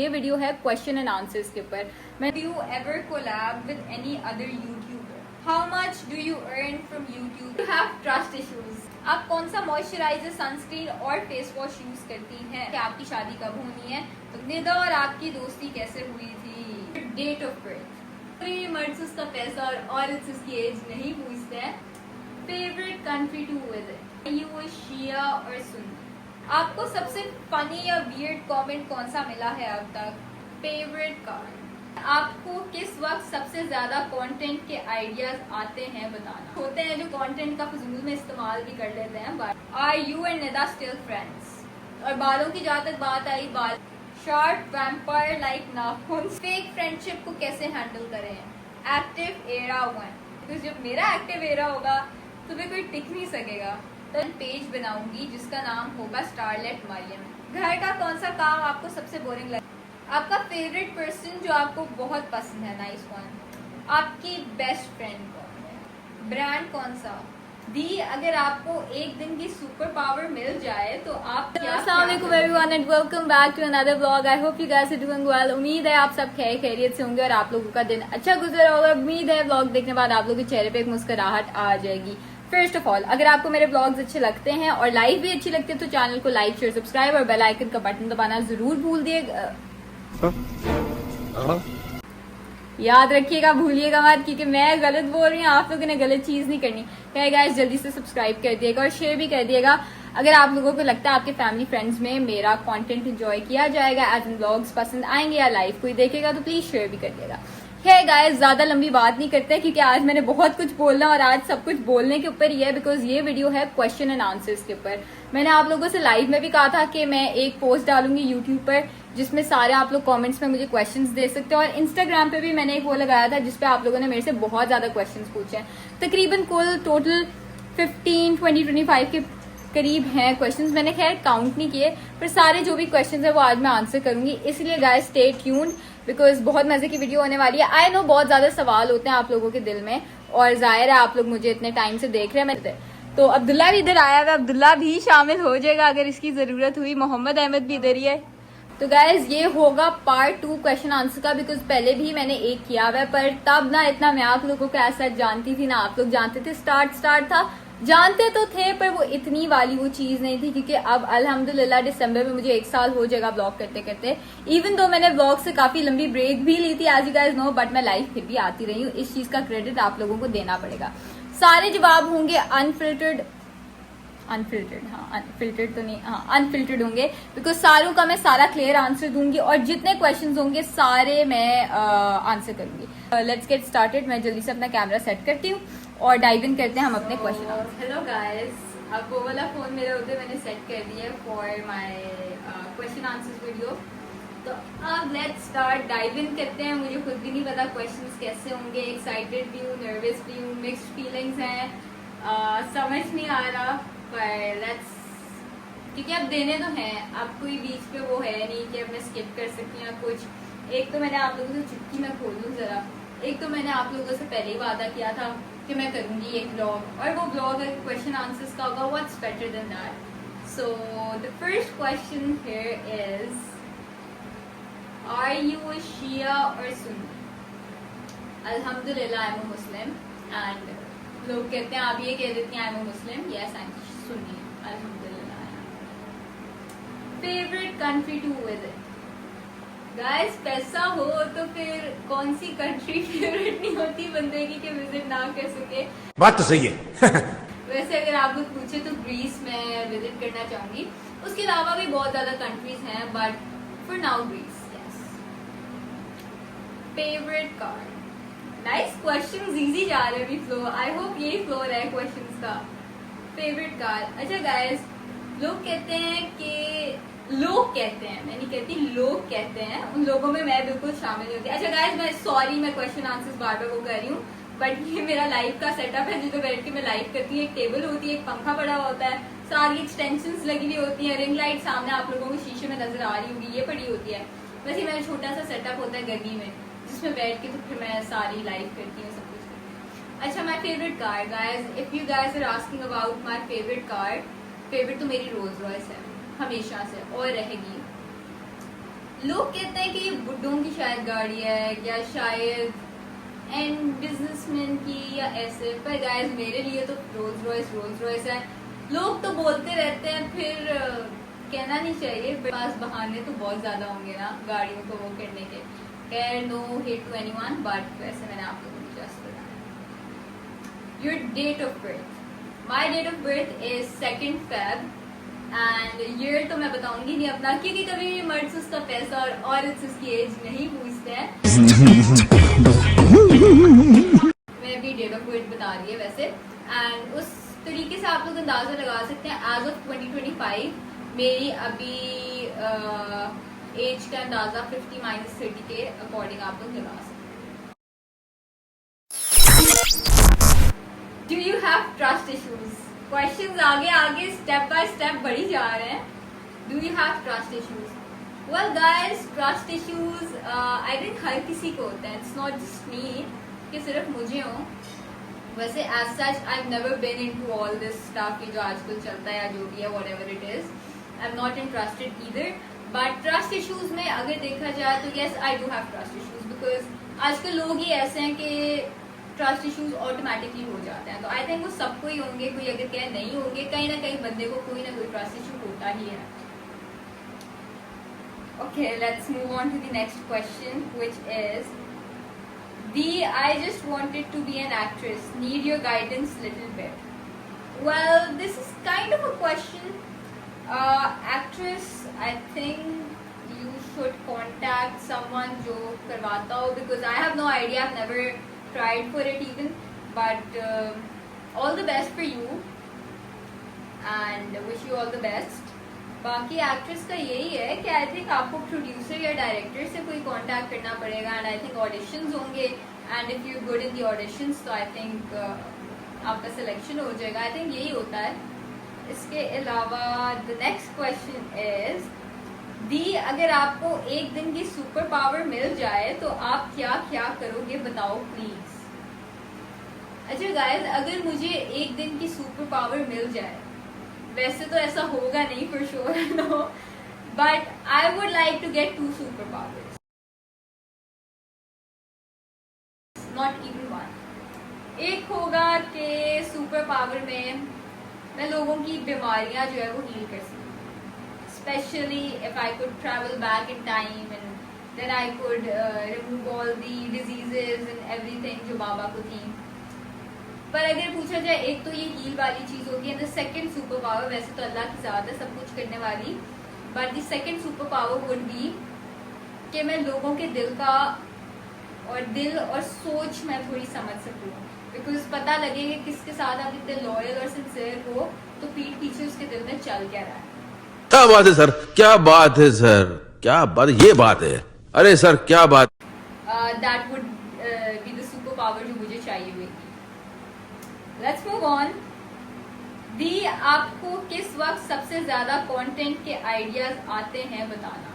ये वीडियो है question and answers के ऊपर। मैं do you ever collab with any other YouTuber? How much do you earn from YouTube? You have trust issues? आप कौन सा मॉइस्चराइजर, सनस्क्रीन और फेस वॉश यूज करती हैं? कि आपकी शादी कब होनी है? तो निदा और आपकी दोस्ती कैसे हुई थी? Date of birth? मर्द उसका पैसा और औरत उसकी एज नहीं पूछते हैं। Favourite country to visit? You Shia और सुन्नी? आपको सबसे फनी या वियर्ड कमेंट कौन सा मिला है अब तक? Favourite card? आपको किस वक्त सबसे ज्यादा कंटेंट के आइडियाज आते हैं बताना। होते हैं जो कंटेंट का फजूल में इस्तेमाल भी कर लेते हैं। Are you and Nida still friends? और बालों की जहाँ तक बात आई, बाल शॉर्ट वैम्पायर लाइक नाखून। फेक फ्रेंडशिप को कैसे हैंडल करें? एक्टिव एरा 1, तो जब मेरा एक्टिव एरा होगा तो भी कोई टिक नहीं सकेगा। तो पेज बनाऊंगी जिसका नाम होगा स्टारलेट मरियम। घर का कौन सा काम आपको सबसे बोरिंग लगा? आपका फेवरेट पर्सन जो आपको बहुत पसंद है? Nice one. आपकी बेस्ट फ्रेंड कौन है? ब्रांड कौन सा? दी, अगर आपको एक दिन की सुपर पावर मिल जाए तो आप क्या? अस्सलाम वालेकुम everyone and welcome back to another vlog. I hope you guys are doing well. उम्मीद है आप सब खैरियत से होंगे और आप लोगों का दिन अच्छा गुजरा होगा। उम्मीद है व्लॉग देखने बाद आप लोगों के चेहरे पे एक मुस्कुराहट आ जाएगी। फर्स्ट ऑफ ऑल, अगर आपको मेरे ब्लॉग्स अच्छे लगते हैं और लाइव भी अच्छी लगती है तो चैनल को लाइक, शेयर, सब्सक्राइब और बेल आइकन का बटन दबाना जरूर भूल दिएगा। याद रखिएगा, भूलिएगा मत, क्योंकि मैं गलत बोल रही हूँ, आप लोगों ने गलत चीज नहीं करनी है। गाइस जल्दी से सब्सक्राइब कर दिएगा और शेयर भी कर दिएगा। अगर आप लोगों को लगता है आपके फैमिली फ्रेंड्स में मेरा कंटेंट एंजॉय किया जाएगा, एज इन ब्लॉग्स पसंद आएंगे या लाइव कोई देखेगा तो प्लीज शेयर भी कर दिएगा। है गाइस, ज्यादा लंबी बात नहीं करते क्योंकि आज मैंने बहुत कुछ बोलना और आज सब कुछ बोलने के ऊपर ही है, बिकॉज ये वीडियो है क्वेश्चन एंड आंसर्स के ऊपर। मैंने आप लोगों से लाइव में भी कहा था कि मैं एक पोस्ट डालूंगी यूट्यूब पर जिसमें सारे आप लोग कमेंट्स में मुझे क्वेश्चंस दे सकते हैं, और इंस्टाग्राम पे भी मैंने एक वो लगाया था जिसपे आप लोगों ने मेरे से बहुत ज्यादा क्वेश्चंस पूछे हैं। तकरीबन कुल टोटल 15-20-25 के करीब हैं क्वेश्चंस। मैंने खैर काउंट नहीं किए, पर सारे जो भी क्वेश्चंस है वो आज मैं आंसर करूंगी। इसलिए गाइस स्टे ट्यून्ड, बिकॉज बहुत मजे की वीडियो होने वाली है। आई नो बहुत ज्यादा सवाल होते हैं आप लोगों के दिल में, और जाहिर है आप लोग मुझे इतने टाइम से देख रहे हैं। तो अब्दुल्ला भी इधर आया हुआ, अब्दुल्ला भी शामिल हो जाएगा अगर इसकी जरूरत हुई। मोहम्मद अहमद भी इधर ही है। तो गाइज ये होगा पार्ट 2 क्वेश्चन आंसर का, बिकॉज पहले भी मैंने एक किया हुआ है, पर तब ना इतना मैं आप लोगों को ऐसा जानती थी ना आप लोग जानते थे। स्टार्ट था, जानते तो थे, पर वो इतनी वाली वो चीज नहीं थी, क्योंकि अब अल्हम्दुलिल्लाह दिसंबर में मुझे 1 साल हो जाएगा ब्लॉग करते करते। इवन दो मैंने ब्लॉग से काफी लंबी ब्रेक भी ली थी, as you guys know, but मैं लाइव फिर भी आती रही हूँ। इस चीज का क्रेडिट आप लोगों को देना पड़ेगा। सारे जवाब होंगे अनफिल्टर्ड, हाँ अनफिल्टर्ड तो नहीं, हाँ अनफिल्टर्ड होंगे, बिकॉज सारों का मैं सारा क्लियर आंसर दूंगी और जितने क्वेश्चंस होंगे सारे मैं आंसर करूंगी। Let's get started. मैं जल्दी से अपना कैमरा सेट करती हूँ और डाइव इन करते हैं हम अपने क्वेश्चन। हेलो गाइस, अब वो वाला फोन मेरे उधर मैंने सेट कर दिया है for my question answer video. तो अब लेट्स स्टार्ट, डाइव इन करते हैं। मुझे खुद भी नहीं पता क्वेश्चंस कैसे होंगे। एक्साइटेड भी हूँ, नर्वस भी हूँ, मिक्स्ड फीलिंग्स हैं, समझ नहीं आ रहा, पर लेट्स, क्योंकि अब देने तो हैं, अब कोई बीच पे वो है नहीं कि अब मैं स्किप कर सकती हूँ कुछ। एक तो मैंने आप लोगों से चुटकी में खोल दूँ जरा, एक तो मैंने आप लोगों से पहले ही वादा किया था कि मैं करूंगी एक ब्लॉग, और वो ब्लॉग क्वेश्चन आंसर्स का होगा। What's better than that? So the first question here is, are you Shia और सुन्नी? अल्हम्दुलिल्लाह आई एम मुस्लिम, एंड लोग कहते हैं, आप ये कह देती हैं I am Muslim, yes I am Sunni, अल्हम्दुलिल्लाह। Favourite country to visit? Guys पैसा हो तो फिर कौन सी कंट्री फेवरेट नहीं होती बंदे की कि विजिट ना कर सके। बात तो सही है। वैसे अगर आप लोग पूछे तो ग्रीस में विजिट करना चाहूंगी। उसके अलावा भी बहुत ज्यादा कंट्रीज हैं, but for now Greece, yes. Favourite card? Nice questions, easy जा रहे हैं फ्लो। आई होप यही फ्लो रहा है क्वेश्चंस का। Favourite card? अच्छा गाइस, लोग कहते हैं कि, लोग कहते हैं, मैं नहीं कहती, लोग कहते हैं, उन लोगों में मैं बिल्कुल शामिल नहीं होती। अच्छा गाइस, मैं सॉरी, मैं क्वेश्चन आंसर्स बार बार वो कर रही हूँ, बट ये मेरा लाइव का सेटअप है जिसमें बैठ के मैं लाइव करती हूँ। एक टेबल होती है, एक पंखा पड़ा होता है, सारी एक्सटेंशंस लगी हुई होती है, रिंग लाइट सामने आप लोगों को शीशे में नजर आ रही होगी, ये पड़ी होती है। वैसे मेरा छोटा सा सेटअप होता है गर्मी में, जिसमें बैठ के तो फिर मैं सारी लाइव करती हूँ, सब कुछ। अच्छा, my favourite car guys, if you guys are asking about my favourite car, favourite तो मेरी रोज रॉयस है हमेशा से और रहेगी। लोग कहते हैं कि ये बुड्ढों की शायद गाड़ी है या शायद एंड बिजनेसमैन की या ऐसे, पर गाइस मेरे लिए तो रोल्स रॉयस है। लोग तो बोलते रहते हैं, फिर कहना नहीं चाहिए, पास बहाने तो बहुत ज्यादा होंगे ना गाड़ियों को वो करने के। खैर no hate to anyone, but वैसे मैंने आप लोगों को जस्ट बताया। Your date of birth, my date of birth is 2 Feb and year तो मैं बताऊंगी नहीं अपना, क्योंकि कभी मर्द उसका पैसा और औरत उसकी एज नहीं पूछते हैं। मैं भी डेट ऑफ बर्थ बता रही है वैसे, एंड उस तरीके से आप लोग अंदाजा लगा सकते हैं। एज ऑफ 2025 मेरी अभी एज का अंदाजा 50 - 30 के अकॉर्डिंग आप लोग लगा सकते हैं। Do you have trust issues? Questions आगे आगे स्टेप बाय स्टेप बढ़ी जा रहे हैं। Do you have trust issues? Well guys, trust issues I think हर किसी को होते हैं। इट्स नॉट जस्ट मी कि सिर्फ मुझे हो। वैसे as such I have never been into all this stuff जो आजकल चलता है या जो भी है, whatever it is, I am not interested either. But trust issues में अगर देखा जाए तो yes I do have trust issues, because आजकल लोग ही ऐसे हैं कि ट्रस्ट इश्यूज ऑटोमेटिकली हो जाते हैं। तो आई थिंक वो सबको ही होंगे, कोई अगर कहे नहीं होंगे, कहीं ना कहीं बंदे को कोई ना कोई ट्रस्ट इश्यू होता ही है। Okay, let's move on to the next question, which is I just wanted to be an actress. Need your guidance little bit. Well, this is kind of a question. Actress, I think you should contact someone जो करवाता हो, because I have no idea. I've never tried for it even. But all the best for you, and wish you all the best. बाकी actress का यही है कि I think आपको producer या डायरेक्टर से कोई कांटेक्ट करना पड़ेगा, एंड आई थिंक ऑडिशंस होंगे, and if you good in the auditions तो आई थिंक आपका सिलेक्शन हो जाएगा। आई थिंक यही होता है। इसके अलावा द नेक्स्ट क्वेश्चन इज अगर आपको एक दिन की सुपर पावर मिल जाए तो आप क्या क्या करोगे, बताओ प्लीज। अच्छा गाइस, अगर मुझे एक दिन की सुपर पावर मिल जाए, वैसे तो ऐसा होगा नहीं for sure, no, but I would like to get 2 super powers, not even 1। एक होगा कि सुपर पावर में मैं लोगों की बीमारियां जो है वो हील कर सकूं, specially if I could travel back in time and then I could remove all the diseases and everything जो बाबा को थी। पर अगर पूछा जाए, एक तो ये हील वाली चीज होगी, and the second super power, वैसे तो अल्लाह की ज़ात है सब कुछ करने वाली, but the second super power would be कि मैं लोगों के दिल और सोच मैं थोड़ी समझ सकूं, बिकॉज पता लगे कि किसके साथ आप इतने लॉयल और सिंसियर हो, तो पीठ पीछे उसके दिल में चल क्या रहा है। क्या बात है सर, क्या बात है सर, क्या बात, ये बात है, अरे सर क्या बात। That would be the super power जो मुझे चाहिए हुई। Let's move on. आपको किस वक्त सबसे ज्यादा कंटेंट के आइडियाज आते हैं, बताना।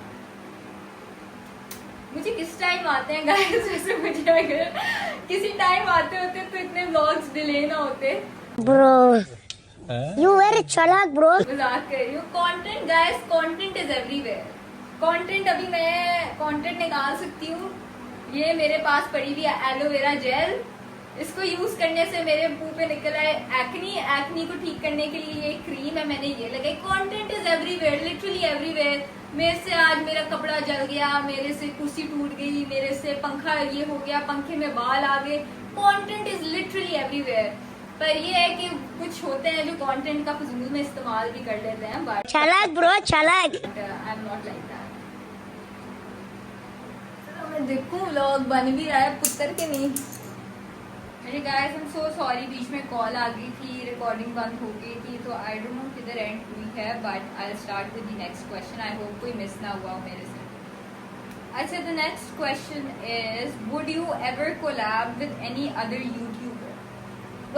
मुझे किस टाइम आते हैं गाइस, वैसे मुझे अगर किसी टाइम आते होते तो इतने व्लॉग्स डिले ना होते। ब्रो यू वेरी चालाक ब्रो। मजाक कर रही हूँ। Content guys, content is everywhere. Content अभी मैं कंटेंट निकाल सकती हूँ। ये मेरे पास पड़ी हुई है एलोवेरा जेल, इसको यूज करने से मेरे मुंह पे निकल आए एक्नी को ठीक करने के लिए ये क्रीम है, मैंने ये लगाई। Content is everywhere, literally everywhere. मेरे से आज मेरा कपड़ा जल गया, मेरे से कुर्सी टूट गई, मेरे से पंखा ये हो गया, पंखे में बाल आ गए। Content is literally everywhere. पर ये है कि कुछ होते हैं जो कंटेंट का फजूल में इस्तेमाल भी कर लेते हैं, बट चालाक ब्रो चालाक। आई एम नॉट लाइक दैट। मैं देखूं व्लॉग बन भी रहा है, पुत्र के नहीं। मेरे guys I am so sorry, बीच में कॉल आ गई थी, रिकॉर्डिंग बंद हो गई थी, तो आई डोंट नो किधर एंड हुई है, but I will start with the next question. I hope कोई मिस ना हुआ हो मेरे से। अच्छा, the next question is would you ever collab with any other YouTuber?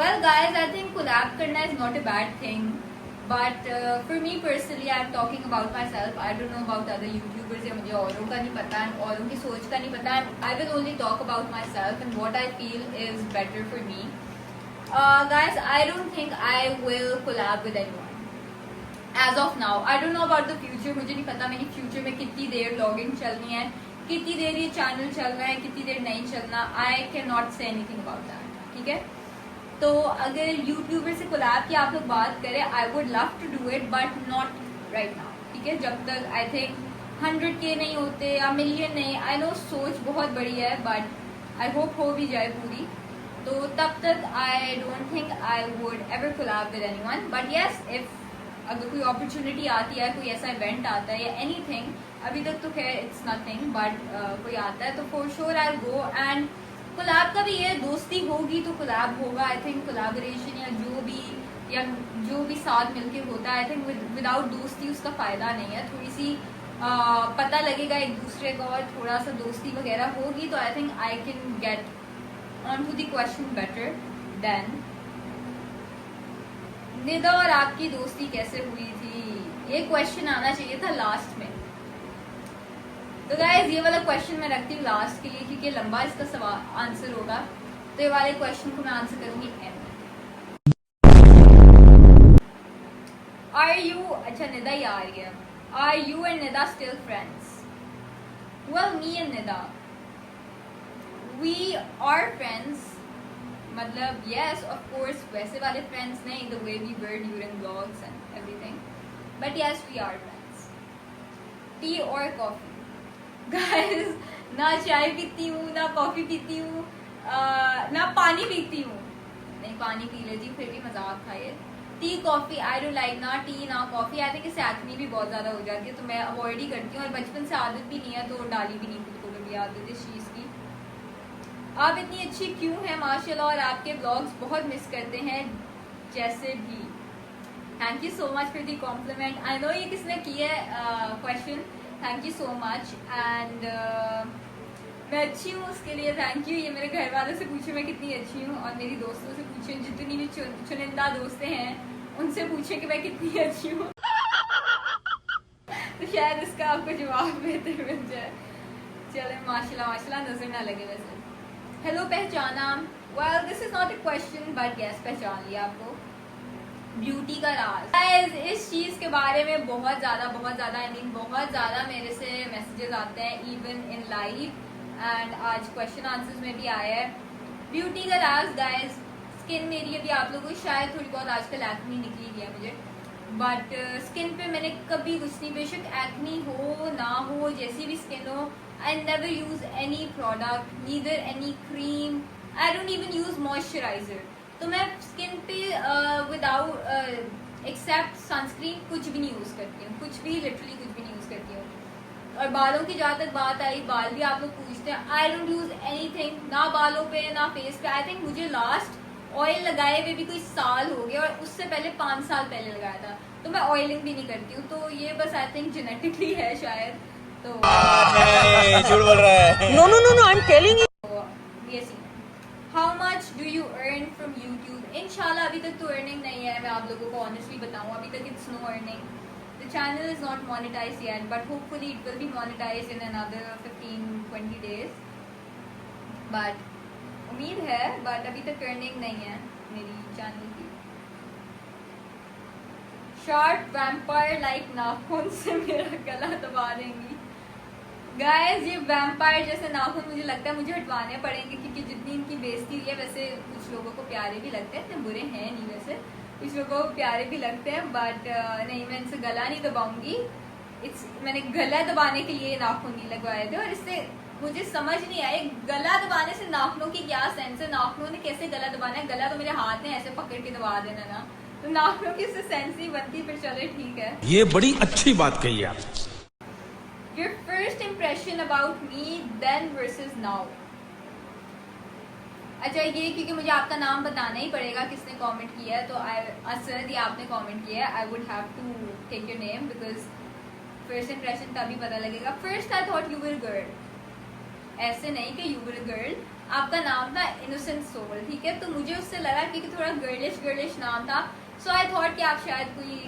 Well guys, I think collab करना is not a bad thing, but for me personally I am talking about my self. I don't know about other YouTubers, या मुझे औरों का नहीं पता, औरों की सोच का नहीं पता। I will only talk about my self and what I feel is better for me. Guys, I don't think I will collab with anyone. As of now. I don't know about the future, मुझे नहीं पता मेरी future में कितनी देर vlogging चलनी है, कितनी देर ये चैनल चल रहा है, कितनी देर नहीं चलना। I can not say anything about that, ठीक है। तो अगर यूट्यूबर से कोलैब की आप लोग बात करें, I would love to do it but not right now, ठीक है। जब तक आई थिंक 100K नहीं होते या मिलियन नहीं, आई नो सोच बहुत बड़ी है बट आई होप हो भी जाए पूरी, तो तब तक I don't think I would ever collab with anyone. But yes, if अगर कोई अपॉर्चुनिटी आती है, कोई ऐसा इवेंट आता है या एनीथिंग, अभी तक तो खैर इट्स नथिंग, बट कोई आता है तो for sure I go. And collab का भी ये दोस्ती होगी तो कोलैब होगा। आई थिंक कोलैबोरेशन या जो भी साथ मिलके होता है, आई थिंक विदाउट दोस्ती उसका फायदा नहीं है। थोड़ी सी पता लगेगा एक दूसरे का और थोड़ा सा दोस्ती वगैरह होगी तो I think I can get on to the question better then. Nida और आपकी दोस्ती कैसे हुई थी, ये क्वेश्चन आना चाहिए था लास्ट में। तो गाइज ये वाला क्वेश्चन मैं रखती हूँ लास्ट के लिए क्योंकि लंबा इसका सवाल आंसर होगा, तो ये वाले क्वेश्चन को मैं आंसर करूंगी एंड। आर यू, अच्छा निदा ही आ रही है, are you and Nida still friends? Well, me and Nida we are friends, मतलब यस ऑफ कोर्स वैसे वाले फ्रेंड्स नहीं, the way we were during vlogs and everything, but yes we are friends. Tea और coffee? Guys ना चाय पीती हूँ, ना कॉफी पीती हूँ, ना पानी पीती हूँ। नहीं, पानी पी लेती हूँ, फिर भी मजाक था ये। Tea coffee I don't like, ना टी ना कॉफी। आई थिंक इससे एक्ने भी बहुत ज्यादा हो जाती है तो मैं अवॉइड ही करती हूँ, और बचपन से आदत भी नहीं है तो डाली भी नहीं खुद को कभी आदत इस चीज की। आप इतनी अच्छी क्यों हैं माशाल्लाह, और आपके ब्लॉग्स बहुत मिस करते हैं जैसे भी। Thank you so much for the compliment. I know ये किसने की है question, thank you so much. And मैं अच्छी हूँ उसके लिए थैंक यू। ये मेरे घर वालों से पूछे मैं कितनी अच्छी हूँ, और मेरी दोस्तों से पूछे, जितनी भी चुनिंदा दोस्तें हैं उनसे पूछे कि मैं कितनी अच्छी हूँ तो शायद इसका आपको जवाब बेहतर मिल जाए। चले, माशाल्लाह माशाल्लाह, नजर ना लगे वैसे। हेलो पहचाना? Well this is not a question but yes, पहचान लिया आपको। ब्यूटी का राज? गाइस इस चीज के बारे में बहुत ज्यादा आई मीन बहुत ज्यादा मेरे से मैसेजेस आते हैं इवन इन लाइव, एंड आज क्वेश्चन आंसर्स में भी आया है। ब्यूटी का राज गाइस, स्किन मेरी अभी आप लोगों को शायद थोड़ी बहुत आजकल एक्नी निकली गई है मुझे, बट स्किन पे मैंने कभी कुछ नहीं, बेशक एक्नी हो ना हो, जैसी भी स्किन हो, I never use any product, neither any cream, I don't even use moisturiser. तो मैं स्किन पे विदाउट एक्सेप्ट सनस्क्रीन कुछ भी नहीं यूज करती हूँ, कुछ भी, लिटरली कुछ भी नहीं यूज करती हूँ। और बालों की जहाँ तक बात आई, बाल भी आप लोग पूछते हैं, आई डोंट यूज एनीथिंग, ना बालों पे ना फेस पे। आई थिंक मुझे लास्ट ऑयल लगाए हुए भी कोई साल हो गया, और उससे पहले 5 साल पहले लगाया था, तो मैं ऑयलिंग भी नहीं करती हूँ। तो ये बस आई थिंक जेनेटिकली है शायद, तो झूठ बोल रहा है। No, no, no, no, I'm telling you. ये सीन। How much do you earn from YouTube? इंशाल्लाह अभी तक तो अर्निंग नहीं है, मैं आप लोगों को ऑनेस्टली बताऊँ, अभी तक it's no earning. The channel is not monetized yet, but hopefully it will be monetized in another 15-20 days. But उम्मीद है, but अभी तक अर्निंग नहीं है मेरी चैनल की। शार्ट वैम्पायर लाइक नाखून से मेरा गला दबा देंगी? गाइस ये वैम्पायर जैसे नाखून मुझे लगता है मुझे हटवाने पड़ेंगे, क्योंकि जितनी इनकी बेइज्जती हुई है, वैसे कुछ लोगों को प्यारे भी लगते हैं, इतने बुरे हैं नहीं वैसे, कुछ लोगों को प्यारे भी लगते हैं, बट नहीं, मैं इनसे गला नहीं दबाऊंगी। मैंने गला दबाने के लिए नाखून नहीं लगवाए थे, और इससे मुझे समझ नहीं आया गला दबाने से नाखूनों की क्या सेंस है, नाखूनों ने कैसे गला दबाना है? गला तो मेरे हाथ में ऐसे पकड़ के दबा देना ना, तो नाखूनों की इससे सेंस नहीं बनती। फिर चले ठीक है, ये बड़ी अच्छी बात कही आप। Your first impression about me then versus now? अच्छा ये क्योंकि मुझे आपका नाम बताना ही पड़ेगा किसने कमेंट किया है, तो असद या आपने कमेंट किया है, I would have to take your name because first impression तभी पता लगेगा। First I thought you were girl, ऐसे नहीं कि यू वर गर्ल, आपका नाम था इनोसेंट सोल, ठीक है, तो मुझे उससे लगा क्योंकि थोड़ा गर्लिश नाम था, सो आई थॉट कि आप शायद कोई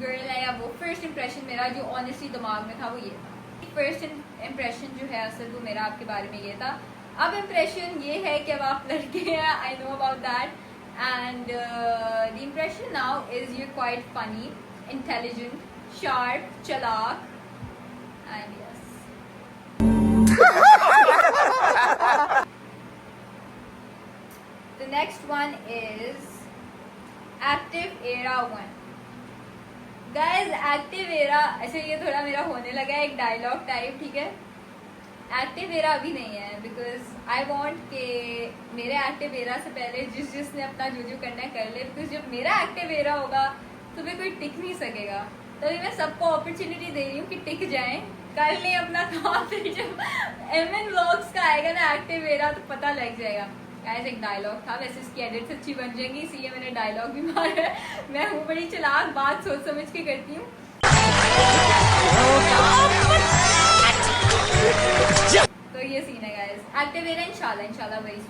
गर्ल है या वो। फर्स्ट इम्प्रेशन मेरा जो ऑनेस्टली दिमाग में था वो ये था। फर्स्ट इम्प्रेशन जो है असल वो मेरा आपके बारे में ये था। अब इम्प्रेशन ये है कि अब आप लड़के हैं, I know about that, and the impression now is you quite funny intelligent, sharp, चालाक and yes the next one is active era 1। Guys active era, अच्छा ये थोड़ा मेरा होने लगा है एक डायलॉग टाइप, ठीक है। एक्टिव एरा अभी नहीं है बिकॉज आई वॉन्ट के मेरे एक्टिव एरा से पहले जिसने अपना जो करना है कर ले, बिकॉज जब मेरा एक्टिव एरा होगा तो फिर कोई टिक नहीं सकेगा। तभी मैं सबको अपॉर्चुनिटी दे रही हूँ कि टिक जाएं, कर लें अपना काम। फिर जब MN व्लॉग्स का आएगा ना एक्टिव एरा तो पता लग जाएगा। गाइस एक डायलॉग था, वैसे इसकी एडिट्स अच्छी बन जाएंगी इसलिए मैंने डायलॉग भी मारा है। मैं हूँ बड़ी चालाक, बात सोच समझ के करती हूँ। तो ये सीन है गाइस, एक्टिव एरा इंशाल्लाह वही।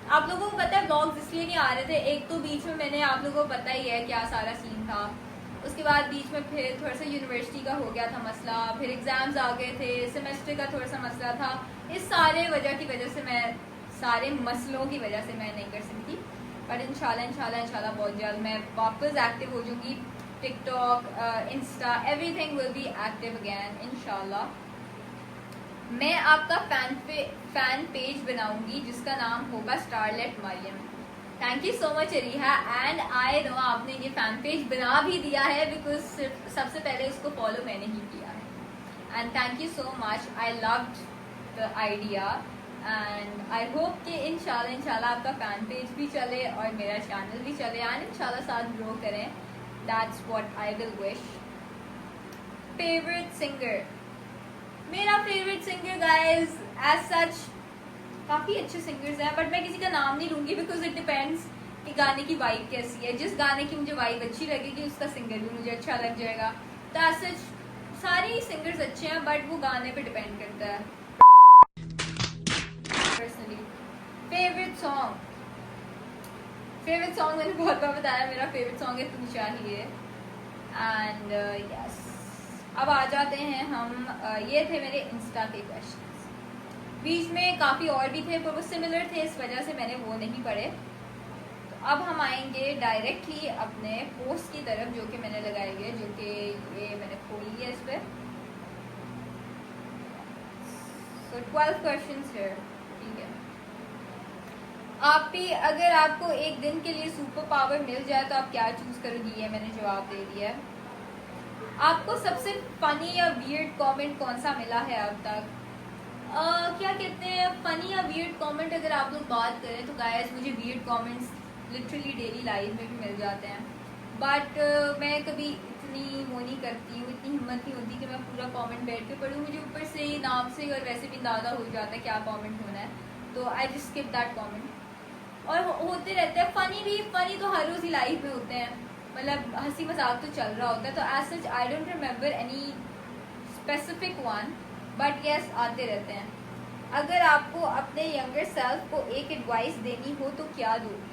आप लोगों को पता है व्लॉग्स इसलिए नहीं आ रहे थे, एक तो बीच में मैंने आप लोगों को पता ही है क्या सारा सीन था, उसके बाद बीच में फिर थोड़ा सा यूनिवर्सिटी का हो गया था मसला, फिर एग्जाम्स आ गए थे, सेमेस्टर का थोड़ा सा मसला था। इस सारे वजह से मैं सारे मसलों की वजह से मैं नहीं कर सकती, बट इंशाल्लाह बहुत जल्द मैं वापस एक्टिव हो जाऊंगी। TikTok, Insta, everything will be active again इंशाल्लाह। मैं आपका फैन पेज बनाऊंगी जिसका नाम होगा starlet Mariam. Thank you so much Areeha, and I know आपने ये फैन पेज बना भी दिया है बिकॉज सबसे पहले उसको फॉलो मैंने ही किया है। And thank you so much, I loved the idea and I hope कि इंशाल्लाह आपका फैन पेज भी चले और मेरा चैनल भी चले एंड इंशाल्लाह साथ ग्रो करें। That's what I will wish. Favourite singer, मेरा favourite singer guys as such काफ़ी अच्छे सिंगर्स हैं, बट मैं किसी का नाम नहीं लूँगी बिकॉज इट डिपेंड्स कि गाने की वाइब कैसी है। जिस गाने की मुझे वाइब अच्छी लगेगी उसका सिंगर भी मुझे अच्छा लग जाएगा। तो एज सच सारे सिंगर्स अच्छे हैं बट वो गाने पे डिपेंड करता है। पर्सनली फेवरेट सॉन्ग मैंने बहुत बार बताया, मेरा फेवरेट सॉन्ग है तू चाहिए। एंड यस, अब आ जाते हैं हम ये थे मेरे इंस्टा के क्वेश्चंस। बीच में काफ़ी और भी थे पर वो सिमिलर थे, इस वजह से मैंने वो नहीं पढ़े। तो अब हम आएंगे डायरेक्टली अपने पोस्ट की तरफ जो कि मैंने लगाई है, जो कि ये मैंने खोली है इस पर। सो 12 क्वेश्चंस है, ठीक है। आप भी अगर आपको एक दिन के लिए सुपर पावर मिल जाए तो आप क्या चूज करोगी, ये मैंने जवाब दे दिया है। आपको सबसे फनी या वियर्ड कमेंट कौन सा मिला है अब तक? क्या कहते हैं, फनी या वियर्ड कमेंट अगर आप लोग बात करें तो गाइस मुझे weird comments literally daily life में भी मिल जाते हैं, बट मैं कभी इतनी वो नहीं करती हूँ, इतनी हिम्मत नहीं होती कि मैं पूरा कमेंट बैठ के पढूं। मुझे ऊपर से नाम से और वैसे भी अंदाजा हो जाता है क्या कमेंट होना है, तो I just skip that comment. और होते रहते हैं फनी तो हर रोज़ ही लाइफ में होते हैं, मतलब हंसी मजाक तो चल रहा होता है। तो as such I don't remember any specific one, but yes आते रहते हैं। अगर आपको अपने यंगर सेल्फ को एक एडवाइस देनी हो तो क्या दोगी?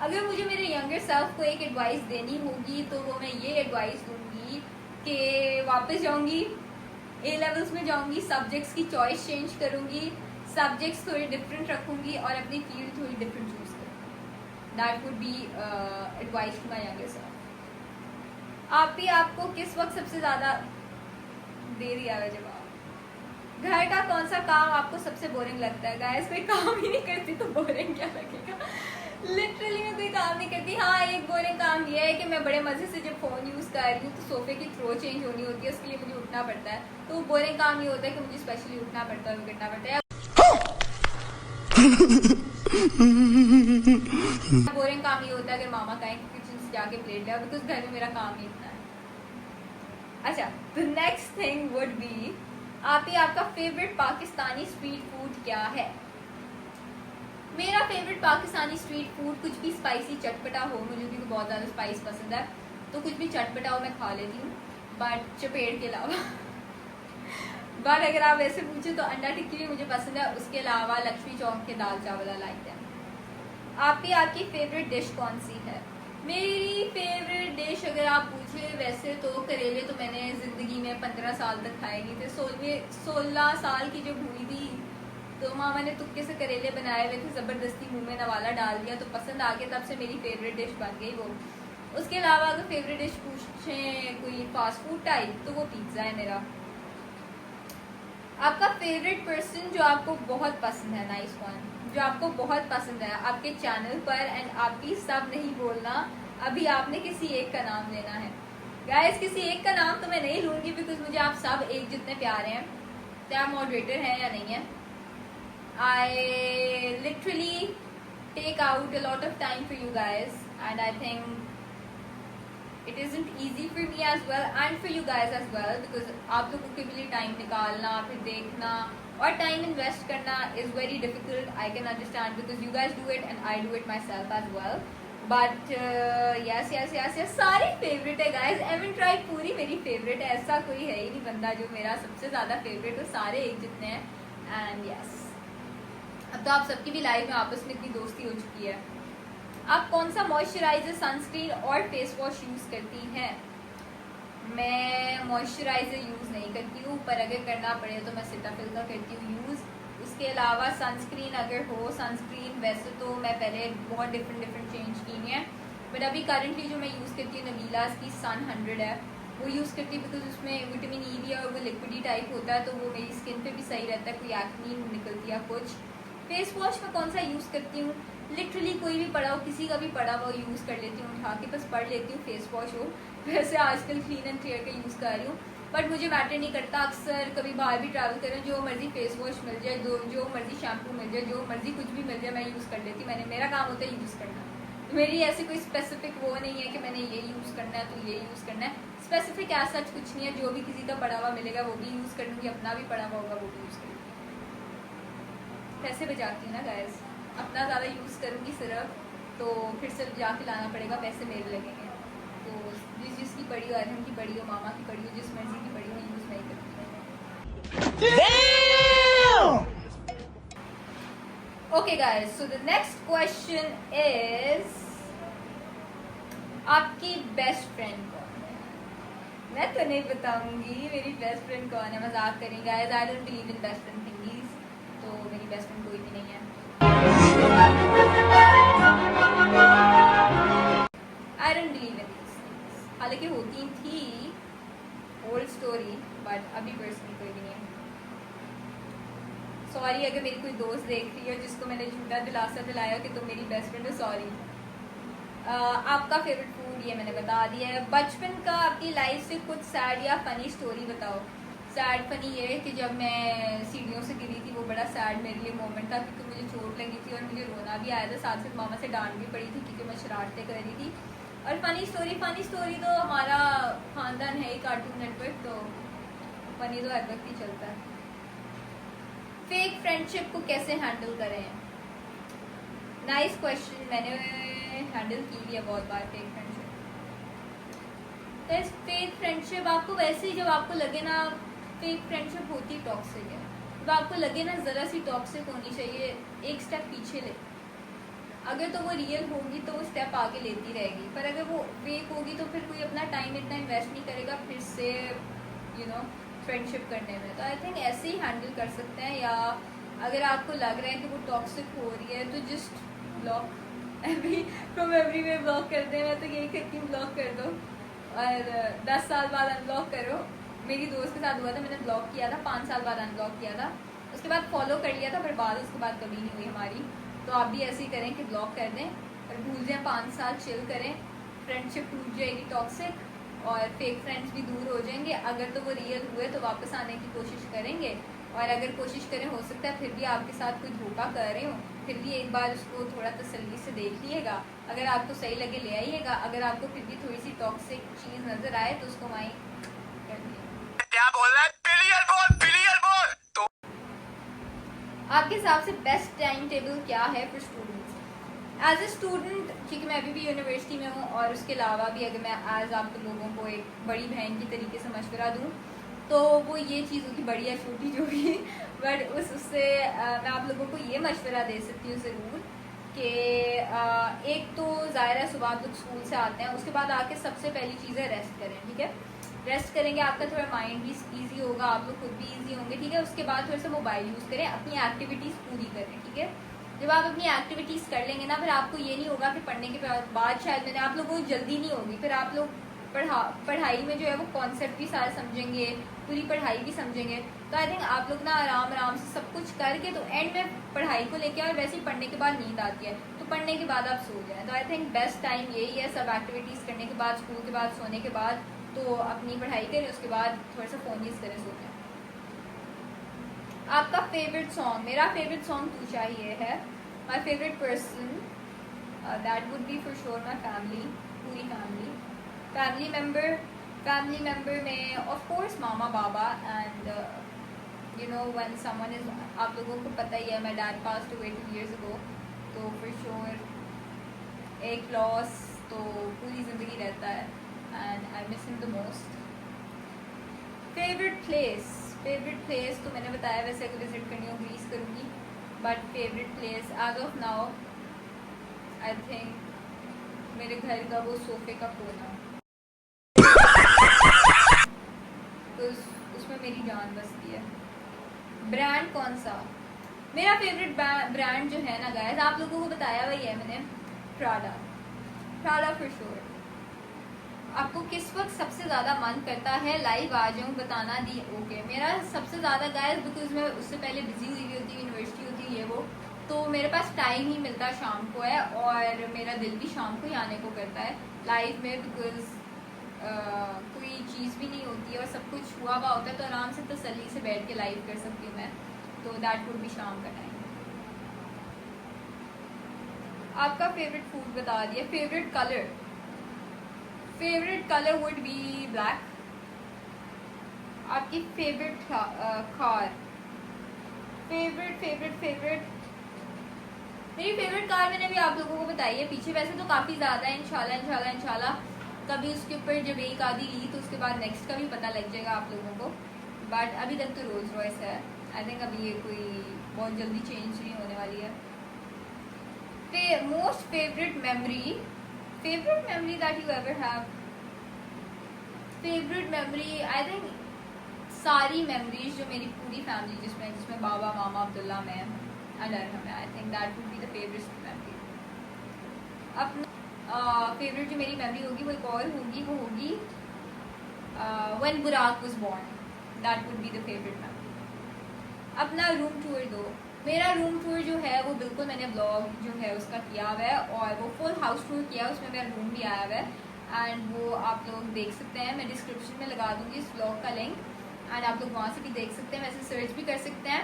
अगर मुझे मेरे यंगर सेल्फ को एक एडवाइस देनी होगी तो वो मैं ये एडवाइस दूंगी कि वापस जाऊंगी, A लेवल्स में जाऊंगी, सब्जेक्ट्स की चॉइस चेंज करूंगी, सब्जेक्ट्स थोड़े डिफरेंट रखूंगी और अपनी फील्ड थोड़ी डिफरेंट चूज करूंगी। That would be advice to my younger self. आप भी आपको किस वक्त सबसे ज्यादा दे दिया है जवाब। घर का कौन सा काम आपको सबसे बोरिंग लगता है? गाइस कोई काम ही नहीं करती तो बोरिंग क्या लगेगा। लिटरली मैं कोई काम नहीं करती। हाँ एक बोरिंग काम ये है कि मैं बड़े मजे से जब फोन यूज कर रही हूँ तो सोफे की थ्रो चेंज होनी होती है, उसके लिए मुझे उठना पड़ता है। तो बोरिंग काम ये होता है कि मुझे स्पेशली उठना पड़ता है, करना पड़ता है। बोरिंग काम ये होता है अगर मामा कहें किचन से जाके प्लेट ले, बिकॉज घर में मेरा काम ही इतना है। अच्छा, the next thing would be आप ही आपका फेवरेट पाकिस्तानी स्ट्रीट फूड क्या है? मेरा फेवरेट पाकिस्तानी स्ट्रीट फूड कुछ भी स्पाइसी चटपटा हो, मुझे भी बहुत ज़्यादा स्पाइस पसंद है, तो कुछ भी चटपटा हो मैं खा लेती हूँ, बट चपेट के अलावा। बट अगर आप ऐसे पूछे तो अंडा टिक्की भी मुझे पसंद है, उसके अलावा लक्ष्मी चौक के दाल चावल लाइक है। आप ही आपकी फेवरेट डिश कौन सी है? मेरी फेवरेट डिश अगर आप पूछे वैसे तो करेले तो मैंने ज़िंदगी में 15 साल तक खाए नहीं थे। 16 साल की जब हुई थी तो मामा ने तुक्के से करेले बनाए हुए थे, ज़बरदस्ती मुंह में नवाला डाल दिया तो पसंद आ गया, तब से मेरी फेवरेट डिश बन गई वो। उसके अलावा अगर फेवरेट डिश पूछें कोई फास्ट फूड टाइप तो वो पिज्ज़ा है मेरा। आपका फेवरेट पर्सन जो आपको बहुत पसंद है, नाइस वन, जो आपको बहुत पसंद है आपके चैनल पर, एंड आपकी सब नहीं बोलना, अभी आपने किसी एक का नाम लेना है। गाइस किसी एक का नाम तो मैं नहीं लूंगी बिकॉज मुझे आप सब एक जितने प्यारे हैं। क्या आप मॉडरेटर हैं या नहीं है? I literally take out a lot of time for you guys and I think it isn't easy for me as well and for you guys as well because आप लोगों के लिए टाइम निकालना, फिर देखना और टाइम इन्वेस्ट करना is very difficult. I can understand because you guys do it and I do it myself as well. But yes, सारी फेवरेट है guys. Evan Tribe पूरी मेरी फेवरेट है, ऐसा कोई है ही नहीं बंदा जो मेरा सबसे ज्यादा फेवरेट हो, सारे एक जितने हैं। एंड यस, अब तो आप सबकी भी लाइफ में आपस में इतनी दोस्ती हो चुकी है। आप कौन सा मॉइस्चराइजर, सनस्क्रीन और फेस वॉश यूज करती हैं? मैं मॉइस्चराइजर यूज नहीं करती हूँ, पर अगर करना पड़े तो मैं सिटाफिल का करती हूँ यूज। उसके अलावा सनस्क्रीन अगर हो, सनस्क्रीन वैसे तो मैं पहले बहुत डिफरेंट चेंज की है, बट अभी करंटली जो मैं यूज करती हूँ नबीलास की सन 100 है, वो यूज करती हूँ बिकॉज उसमें विटामिन ई भी है और वो लिक्विडी टाइप होता है, तो वो मेरी स्किन पे भी सही रहता है, कोई एक्ने निकलती है कुछ। फेस वॉश में कौन सा यूज करती हूँ? लिटरली कोई भी पड़ा हो, किसी का भी पड़ा हुआ यूज कर लेती हूँ, उठा के बस पढ़ लेती हूँ फेस वॉश हो। वैसे आजकल क्लीन एंड क्लियर का यूज कर रही हूँ, बट मुझे मैटर नहीं करता। अक्सर कभी बाहर भी ट्रैवल करें, जो मर्जी फेस वॉश मिल जाए, जो मर्जी शैम्पू मिल जाए, जो मर्जी कुछ भी मिल जाए, मैं यूज कर लेती हूँ। मेरा काम होता है यूज करना, मेरी ऐसी कोई स्पेसिफिक वो नहीं है कि मैंने ये यूज करना है तो ये यूज करना है। स्पेसिफिक ऐसा कुछ नहीं है, जो भी किसी का पड़ा हुआ मिलेगा वो भी यूज कर लूंगी, अपना भी पड़ा हुआ होगा वो भी यूज कर लूंगी। पैसे बचाती हूँ ना गाइस, अपना ज़्यादा यूज़ करूँगी सिर्फ तो फिर से जाके लाना पड़ेगा, पैसे मेरे लगेंगे। तो जिसकी पड़ी हो, अरहम की पड़ी हो, मामा की पड़ी हो, जिस मर्जी की पड़ी हो, यूज़ नहीं करती। Okay guys, so the next question is आपकी बेस्ट फ्रेंड कौन है? मैं तो नहीं बताऊंगी मेरी बेस्ट फ्रेंड कौन है, मजाक करें guys. I don't believe in best friend thingies, तो मेरी बेस्ट फ्रेंड कोई भी नहीं है। I don't believe in these things. हालांकि होती थी ओल्ड स्टोरी, बट अभी पर्सनली कोई भी नहीं है। सॉरी अगर मेरी कोई दोस्त देख रही है जिसको मैंने झूठा दिलासा दिलाया कि तुम मेरी बेस्ट फ्रेंड हो, सॉरी। आपका फेवरेट फूड ये मैंने बता दिया है। बचपन का आपकी लाइफ से कुछ सैड या फनी स्टोरी बताओ। सैड फनी ये है कि जब मैं सीढ़ियों से गिरी थी, वो बड़ा सैड मेरे लिए मोमेंट था क्योंकि मुझे चोट लगी थी और मुझे रोना भी आया था, साथ साथ मामा से डांट भी पड़ी थी क्योंकि मैं शरारतें कर रही थी। और फनी स्टोरी तो हमारा खानदान है ही कार्टून नेटवर्क, तो फनी तो हर वक्त ही चलता है। फेक फ्रेंडशिप को कैसे हैंडल करें? नाइस क्वेश्चन, मैंने हैंडल की है बहुत बार फेक फ्रेंडशिप। फेक फ्रेंडशिप आपको वैसे ही जब आपको लगे ना, फेक फ्रेंडशिप होती टॉक्सिक है, जब आपको लगे ना जरा सी टॉक्सिक होनी चाहिए, एक स्टेप पीछे ले। अगर तो वो रियल होगी तो वो स्टेप आगे लेती रहेगी, पर अगर वो फेक होगी तो फिर कोई अपना टाइम इतना इन्वेस्ट नहीं करेगा फिर से फ्रेंडशिप करने में। तो आई थिंक ऐसे ही हैंडल कर सकते हैं। या अगर आपको लग रहा है कि वो टॉक्सिक हो रही है तो just block, from everywhere block कर दें। मैं तो यही कहती हूँ, ब्लॉक कर दो और 10 साल बाद अनब्लॉक करो। मेरी दोस्त के साथ हुआ था, मैंने ब्लॉक किया था, 5 साल बाद अनब्लॉक किया था, उसके बाद फॉलो कर लिया था, पर बाद उसके बाद कभी नहीं हुई हमारी। तो आप भी ऐसे ही करें कि ब्लॉक कर दें और भूल जाएं, 5 साल चिल करें, फ्रेंडशिप टूट जाएगी टॉक्सिक और फेक फ्रेंड्स भी दूर हो जाएंगे। अगर तो वो रियल हुए तो वापस आने की कोशिश करेंगे, और अगर कोशिश करें, हो सकता है फिर भी आपके साथ कोई धोखा कर रहे हो, फिर भी एक बार उसको थोड़ा तसल्ली से देख लिएगा। अगर आपको सही लगे ले आइएगा, अगर आपको फिर भी थोड़ी सी टॉक्सिक चीज़ नज़र आए तो उसको वहीं कर दिए। क्या बोल रहा है? बिलियर बोल। तो आपके हिसाब से बेस्ट टाइम टेबल क्या है for students? As a student, क्योंकि मैं अभी भी यूनिवर्सिटी में हूँ, और उसके अलावा भी अगर मैं एज आप लोगों को एक बड़ी बहन की तरीके से मशवरा दूँ तो वो ये चीज़ होगी, बड़ी या छोटी जो भी, बट उससे मैं आप लोगों को ये मशवरा दे सकती हूँ ज़रूर कि एक तो ज़ाहिर है सुबह आप लोग स्कूल से आते हैं, उसके बाद आके सबसे पहली चीज़ है रेस्ट करें। ठीक है, रेस्ट करेंगे, आपका थोड़ा माइंड भी ईजी होगा, आप लोग खुद भी ईजी होंगे। ठीक है, उसके बाद थोड़ा सा मोबाइल यूज़ करें, अपनी एक्टिविटीज़ पूरी करें। ठीक है, जब आप अपनी एक्टिविटीज कर लेंगे ना, फिर आपको ये नहीं होगा कि पढ़ने के बाद शायद मैंने, आप लोगों को जल्दी नहीं होगी, फिर आप लोग पढ़ाई में जो है वो कॉन्सेप्ट भी सारे समझेंगे, पूरी पढ़ाई भी समझेंगे। तो आई थिंक आप लोग ना आराम आराम से सब कुछ करके तो एंड में पढ़ाई को लेके, और वैसे ही पढ़ने के बाद नींद आती है तो पढ़ने के बाद आप सो जाएं। तो आई थिंक बेस्ट टाइम यही है, सब एक्टिविटीज करने के बाद, स्कूल के बाद, सोने के बाद, तो अपनी पढ़ाई करें, उसके बाद थोड़ा सा फोन यूज करें, सो जाएं। आपका फेवरेट सॉन्ग? मेरा फेवरेट सॉन्ग तू चाहिए है। My favourite person that would B for sure my family, पूरी फैमिली। फैमिली मेंबर में of course mama, Baba, and you know when someone is, आप लोगों को पता ही है my dad passed away 2 years ago, तो फॉर श्योर एक loss तो पूरी ज़िंदगी रहता है, and I miss him the most. Favourite place तो मैंने बताया, वैसे अगर विजिट करनी हो ग्रीस करूँगी, but favourite place as of now I think मेरे घर का वो सोफे का कोना, तो उसमें मेरी जान बसती है। ब्रांड कौन सा? मेरा फेवरेट ब्रांड जो है ना गाइस, आप लोगों को बताया वही है मैंने, प्राडा फॉर श्योर। आपको किस वक्त सबसे ज़्यादा मन करता है लाइव आ जाऊँ बताना दी? ओके, मेरा सबसे ज़्यादा गाइस, बिकॉज मैं उससे पहले बिजी हुई होती हूँ, यूनिवर्सिटी होती है ये वो, तो मेरे पास टाइम ही मिलता शाम को है, और मेरा दिल भी शाम को ही आने को करता है लाइव में, बिकॉज कोई चीज़ भी नहीं होती है और सब कुछ हुआ हुआ होता है, तो आराम से तसल्ली से बैठ के लाइव कर सकती हूँ मैं, तो दैट वुड भी शाम का टाइम। आपका फेवरेट फूड बता दिया। Favourite colour would be black. आपकी फेवरेट कार? फेवरेट मेरी फेवरेट कार मैंने भी आप लोगों को बताई है पीछे, वैसे तो काफ़ी ज़्यादा है, इंशाल्लाह कभी उसके ऊपर जब एक आधी ली तो उसके बाद नेक्स्ट का भी पता लग जाएगा आप लोगों को, बट अभी तक तो रोल्स रॉयस है। आई थिंक अभी ये कोई बहुत जल्दी चेंज नहीं होने वाली है। Most favourite memory that you ever have? Favourite memory I think सारी मेमोरीज जो मेरी पूरी फैमिली, जिसमें बाबा, मामा, अब्दुल्ला, मैं and Arham, I think that would be the favourite memory. अपना फेवरेट जो मेरी मेमोरी होगी वो एक और होगी, वो होगी when Burak was born, that would be the favourite memory. अपना रूम टूर दो। मेरा रूम टूर जो है वो बिल्कुल मैंने ब्लॉग जो है उसका किया हुआ है, और वो फुल हाउस टूर किया है, उसमें मेरा रूम भी आया हुआ है, एंड वो आप लोग देख सकते हैं, मैं डिस्क्रिप्शन में लगा दूंगी इस ब्लॉग का लिंक, एंड आप लोग वहाँ से भी देख सकते हैं, वैसे सर्च भी कर सकते हैं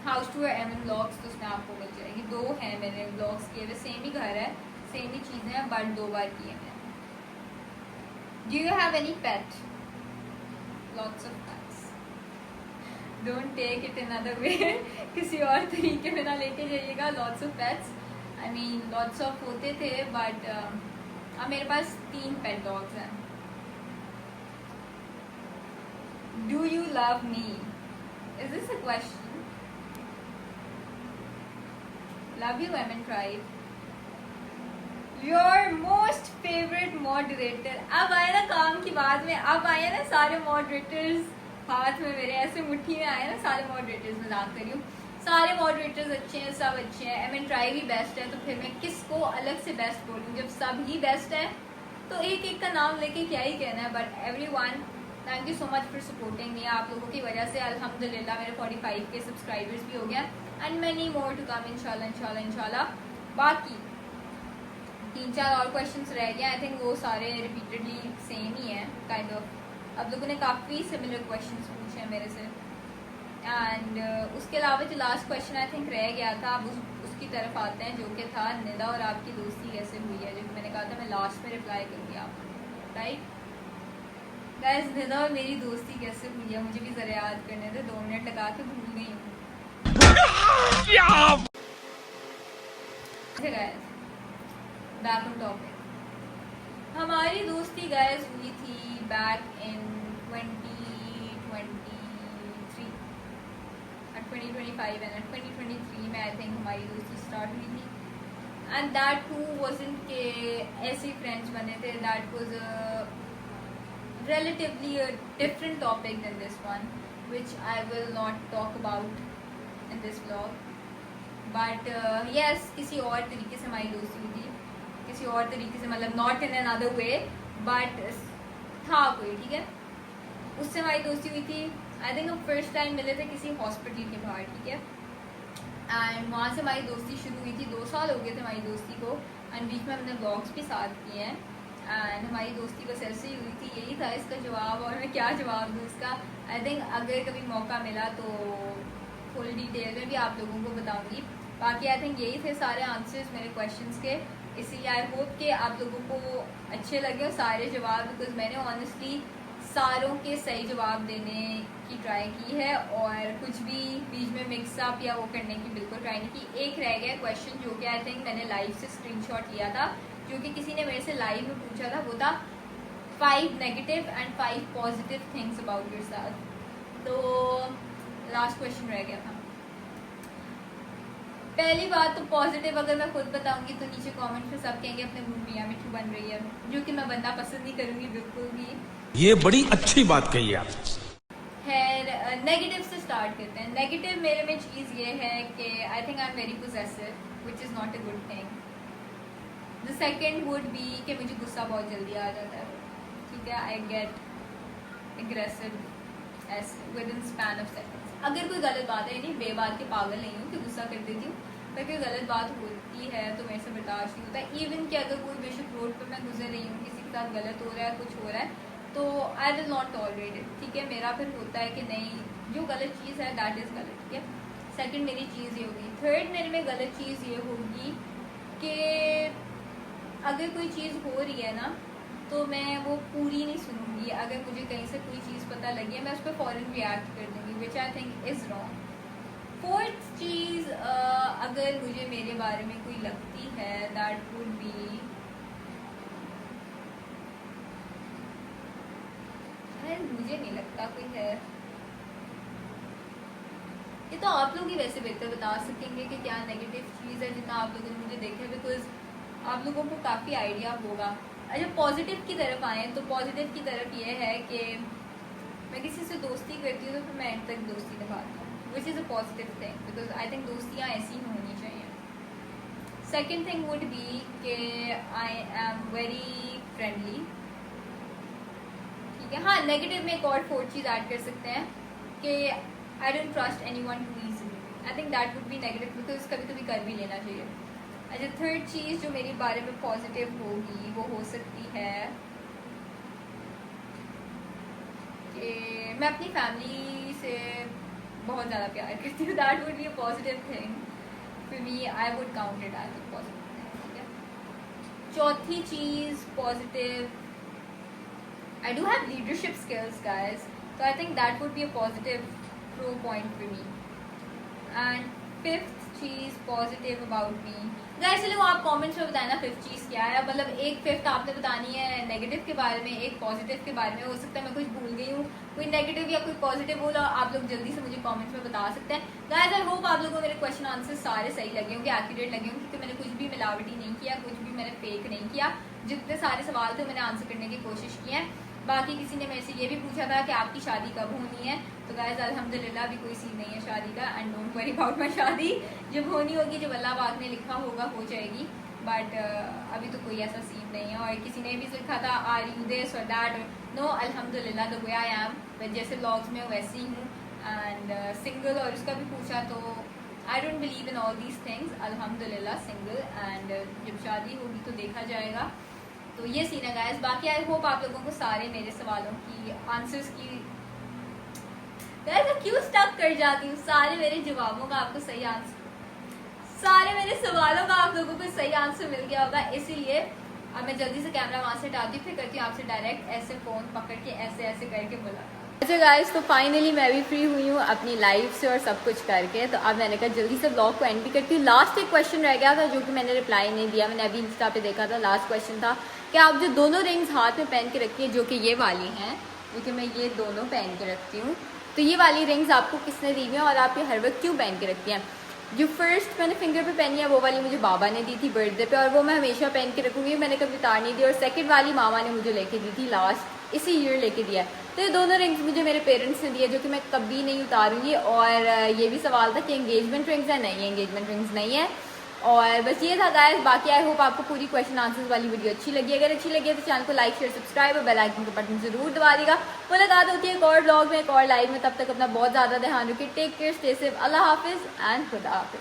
हाउस टूर एमएन ब्लॉग्स, तो उसमें आपको मिल जाएगी। 2 हैं मैंने ब्लॉग्स किए हुए, सेम ही घर है, सेम ही चीज़ें हैं, बट 2 बार किए हैं। Do you have any pet? Lots of pets. Don't take it another way, किसी और तरीके में ना लेके जाइएगा। Lots of pets, I mean lots of होते थे, बट अब मेरे पास 3 पेट डॉग्स हैं। Do you love me? Is this a question? Love you Eman tribe. Your most favourite moderator? अब आया ना काम की बात में, अब आया ना सारे मॉडरेटर्स हाथ में मेरे, ऐसे मुट्ठी में आए ना सारे मॉडरेटर्स, मजाक कर रही हूँ, सारे मॉडरेटर्स अच्छे हैं, सब अच्छे हैं, एमन ट्राइब ही बेस्ट है, तो फिर मैं किसको अलग से बेस्ट बोलूँ? जब सब ही बेस्ट है तो एक एक का नाम लेके क्या ही कहना है। But everyone, thank you so much for supporting me. आप लोगों की वजह से अल्हम्दुलिल्लाह मेरे 45 के सब्सक्राइबर्स भी हो गया, and many more to come इंशाल्लाह। बाकी 3-4 और क्वेश्चंस रह गए, आई थिंक वो सारे रिपीटेडली सेम ही हैं काइंड ऑफ। अब लोगों ने काफ़ी सिमिलर क्वेश्चंस पूछे हैं मेरे से, एंड उसके अलावा जो लास्ट क्वेश्चन आई थिंक रह गया था, अब उसकी तरफ आते हैं, जो कि था निदा और आपकी दोस्ती कैसे हुई है, जो कि मैंने कहा था मैं लास्ट में रिप्लाई करूँगी आपको, राइट गाइस? निदा और मेरी दोस्ती कैसे हुई है मुझे भी ज़रा याद करने थे, 2 मिनट लगा के भूल गई हूँ। बैक ऑन टॉपिक, हमारी दोस्ती गाइस हुई थी बैक इन 2025 एंड 2023 में आई थिंक हमारी दोस्ती स्टार्ट हुई थी, एंड दैट टू वाजंट के ऐसे फ्रेंड्स बने थे, that was relatively a different topic than this one, which I will not talk about in this vlog, but yes किसी और तरीके से हमारी दोस्ती हुई थी, किसी और तरीके से, मतलब not in another way, but था कोई, ठीक है, उससे हमारी दोस्ती हुई थी। आई थिंक हम फर्स्ट टाइम मिले थे किसी हॉस्पिटल के बाहर, ठीक है, एंड वहाँ से हमारी दोस्ती शुरू हुई थी। 2 साल हो गए थे हमारी दोस्ती को, एंड बीच में हमने ब्लॉग्स भी साथ किए हैं, एंड हमारी दोस्ती बस ऐसे ही हुई थी। यही था इसका जवाब, और मैं क्या जवाब दूँ इसका। आई थिंक अगर कभी मौका मिला तो फुल डिटेल में भी आप लोगों को बताऊंगी। बाकी आई थिंक यही थे सारे आंसर्स मेरे क्वेश्चंस के, इसलिए आई होप कि आप लोगों को अच्छे लगे और सारे जवाब, बिकॉज मैंने ऑनेस्टली सारों के सही जवाब देने की ट्राई की है, और कुछ भी बीच में मिक्सअप या वो करने की बिल्कुल ट्राई नहीं की। एक रह गया क्वेश्चन जो कि आई थिंक मैंने लाइव से स्क्रीनशॉट लिया था, जो कि किसी ने मेरे से लाइव में पूछा था, वो था 5 negative and 5 positive things about yourself. तो लास्ट क्वेश्चन रह गया था। पहली बात तो पॉजिटिव अगर मैं खुद बताऊंगी तो नीचे कमेंट में सब कहेंगे अपने मुंह मियां मिठू बन रही है, जो कि मैं बनना पसंद नहीं करूंगी बिल्कुल भी। ये बड़ी अच्छी बात कही आप। खैर नेगेटिव से स्टार्ट करते हैं। नेगेटिव मेरे में चीज़ ये है कि आई think I am very possessive, which is not a good thing. The second would be कि मुझे गुस्सा बहुत जल्दी आ जाता है, ठीक है, I get aggressive with in span of seconds. अगर कोई गलत बात है, यानी बेबात के पागल नहीं हूँ कि गुस्सा कर देती हूँ, पर कोई गलत बात होती है तो मेरे से बर्दाश्त नहीं होता। इवन कि अगर कोई बेशक रोड पर मैं गुजर रही हूँ, किसी के साथ गलत हो रहा है, कुछ हो रहा है, तो I will not tolerate it, ठीक है। मेरा फिर होता है कि नहीं, जो गलत चीज़ है दैट इज़ गलत, ठीक है। सेकंड मेरी चीज़ ये होगी। थर्ड मेरे में गलत चीज़ ये होगी कि अगर कोई चीज़ हो रही है ना, तो मैं वो पूरी नहीं सुनूंगी। अगर मुझे कहीं से कोई चीज़ पता लगी है, मैं उस पर फ़ौरन रिएक्ट कर दूँगी, which I think is wrong. Fourth चीज़, अगर मुझे मेरे बारे में कोई लगती है, दैट वुड बी, मुझे नहीं लगता कोई है। ये तो आप लोग ही वैसे बेहतर बता सकेंगे कि क्या नेगेटिव चीज़ है, जितना आप लोगों ने मुझे देखा है, बिकॉज आप लोगों को काफ़ी आइडिया होगा। अच्छा, पॉजिटिव की तरफ आए तो पॉजिटिव की तरफ ये है कि मैं किसी से दोस्ती करती हूँ तो फिर मैं एंड तक दोस्ती निभाती हूँ, which is a positive thing, because I think दोस्तियाँ ऐसी ही होनी चाहिए। सेकेंड थिंग वुड बी कि आई एम वेरी फ्रेंडली, ठीक है। हाँ, नेगेटिव में एक और फोर्थ चीज़ ऐड कर सकते हैं कि I don't trust anyone too easily. I think that would be negative, because कभी कभी कर भी लेना चाहिए। अच्छा, थर्ड चीज़ जो मेरे बारे में पॉजिटिव होगी वो हो सकती है कि मैं अपनी फैमिली से बहुत ज़्यादा प्यार करती हूँ। That would be a positive thing for me, I would count it as a positive thing, ठीक है। चौथी चीज़ positive, I do have leadership skills, guys. So I think that would be a positive pro point for me. And fifth cheese positive about me. Guys, चलो आप comments में बताना fifth चीज़ क्या है। मतलब एक fifth आपने बतानी है negative के बारे में, एक positive के बारे में। हो सकता है मैं कुछ भूल गई हूँ, कोई negative या कोई positive बोला, आप लोग जल्दी से मुझे comments में बता सकते हैं। Guys, I hope आप लोगों को मेरे question answers सारे सही लगे होंगे, accurate लगे होंगे, क्योंकि मैंने कुछ भी मिलावटी नहीं किया, कुछ भी मैंने fake नहीं किया। जितने सारे सवाल थे मैंने आंसर करने की कोशिश की है। बाकी किसी ने मेरे से ये भी पूछा था कि आपकी शादी कब होनी है, तो गाइस अल्हम्दुलिल्लाह अभी कोई सीन नहीं है शादी का, and don't worry about my शादी। जब होनी होगी, जब अल्लाह पाक ने लिखा होगा, हो जाएगी, बट अभी तो कोई ऐसा सीन नहीं है। और किसी ने भी लिखा था आर यू दिस और दैट, नो, अल्हम्दुलिल्लाह द वे आई एम, मैं जैसे व्लॉग्स में वैसे ही हूँ, एंड सिंगल। और उसका भी पूछा तो I don't believe in all these things, अल्हम्दुलिल्लाह सिंगल, एंड जब शादी होगी तो देखा जाएगा। तो ये सीन है गाइस। बाकी आई होप आप लोगों को सारे मेरे सवालों की आंसर्स की, गाइस मैं क्यों स्टक कर जाती हूँ, सारे मेरे जवाबों का आपको सही आंसर, सारे मेरे सवालों का आप लोगों को सही आंसर मिल गया होगा। इसीलिए अब मैं जल्दी से कैमरा वहाँ से हटाती हूँ, फिर करती हूँ आपसे डायरेक्ट ऐसे फ़ोन पकड़ के ऐसे ऐसे करके मुलाकात। अच्छा गाइस, तो फाइनली मैं भी फ्री हुई हूँ अपनी लाइफ से और सब कुछ करके, तो अब मैंने कहा जल्दी से ब्लॉग को एंड भी करती हूँ। लास्ट एक क्वेश्चन रह गया था जो कि मैंने रिप्लाई नहीं दिया, मैंने अभी इंस्टा पे देखा था। लास्ट क्वेश्चन था कि आप जो दोनों रिंग्स हाथ में पहन के रखी है, जो कि ये वाली हैं, जो कि मैं ये दोनों पहन के रखती हूँ, तो ये वाली रिंग्स आपको किसने दी हुई है और आप ये हर वक्त क्यों पहन के रखती हैं? जो फर्स्ट मैंने फिंगर पे पहनी है वो वाली मुझे बाबा ने दी थी बर्थडे पे, और वो मैं हमेशा पहन के रखूँगी, मैंने कभी उतार नहीं दी। और सेकंड वाली मामा ने मुझे लेके दी थी लास्ट इसी ईयर लेके दिया है। तो ये दोनों रिंग्स मुझे मेरे पेरेंट्स ने दिए जो कि मैं कभी नहीं उतारूंगी। और ये भी सवाल था कि एंगेजमेंट रिंग्स है, नहीं एंगेजमेंट रिंग्स नहीं है। और बस ये था गाइस। बाकी आई होप आपको पूरी क्वेश्चन आंसर्स वाली वीडियो अच्छी लगी। अगर अच्छी लगी है तो चैनल को लाइक शेयर सब्सक्राइब और बेल आइकन का बटन जरूर दबा देगा। मुलाकात होती है एक और ब्लॉग में, एक और लाइव में। तब तक अपना बहुत ज्यादा ध्यान रखिए। टेक केयर, स्टे सेफ, अल्लाह हाफिज एंड खुदा हाफिज।